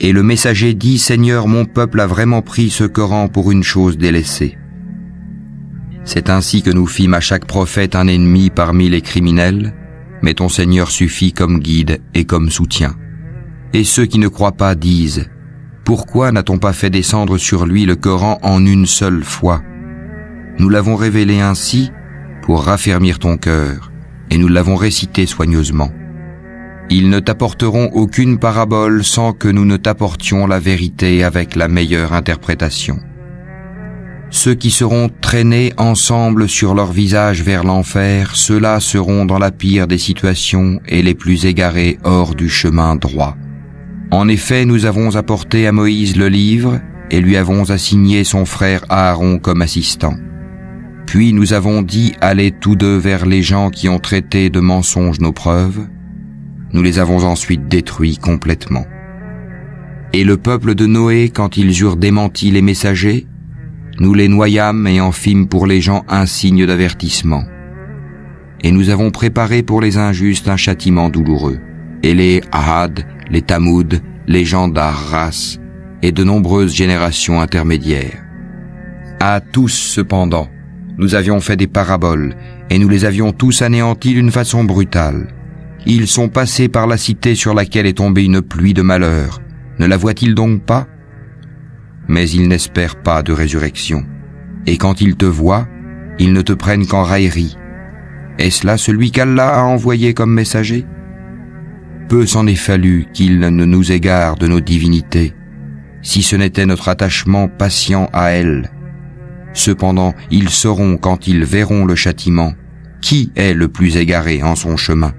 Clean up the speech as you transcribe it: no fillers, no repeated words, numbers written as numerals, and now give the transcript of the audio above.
Et le messager dit, « Seigneur, mon peuple a vraiment pris ce Coran pour une chose délaissée. » C'est ainsi que nous fîmes à chaque prophète un ennemi parmi les criminels, mais ton Seigneur suffit comme guide et comme soutien. Et ceux qui ne croient pas disent, « Pourquoi n'a-t-on pas fait descendre sur lui le Coran en une seule fois ? Nous l'avons révélé ainsi pour raffermir ton cœur, et nous l'avons récité soigneusement. Ils ne t'apporteront aucune parabole sans que nous ne t'apportions la vérité avec la meilleure interprétation. Ceux qui seront traînés ensemble sur leur visage vers l'enfer, ceux-là seront dans la pire des situations et les plus égarés hors du chemin droit. En effet, nous avons apporté à Moïse le livre et lui avons assigné son frère Aaron comme assistant. Puis nous avons dit, allez tous deux vers les gens qui ont traité de mensonges nos preuves. Nous les avons ensuite détruits complètement. Et le peuple de Noé, quand ils eurent démenti les messagers, nous les noyâmes et en fîmes pour les gens un signe d'avertissement. Et nous avons préparé pour les injustes un châtiment douloureux. Et les Ahad, les Tamoud, les gens d'Arras et de nombreuses générations intermédiaires. À tous, cependant, nous avions fait des paraboles et nous les avions tous anéantis d'une façon brutale. Ils sont passés par la cité sur laquelle est tombée une pluie de malheur. Ne la voient-ils donc pas ? Mais ils n'espèrent pas de résurrection. Et quand ils te voient, ils ne te prennent qu'en raillerie. Est-ce là celui qu'Allah a envoyé comme messager ? Peu s'en est fallu qu'il ne nous égare de nos divinités, si ce n'était notre attachement patient à elles. Cependant, ils sauront quand ils verront le châtiment, qui est le plus égaré en son chemin.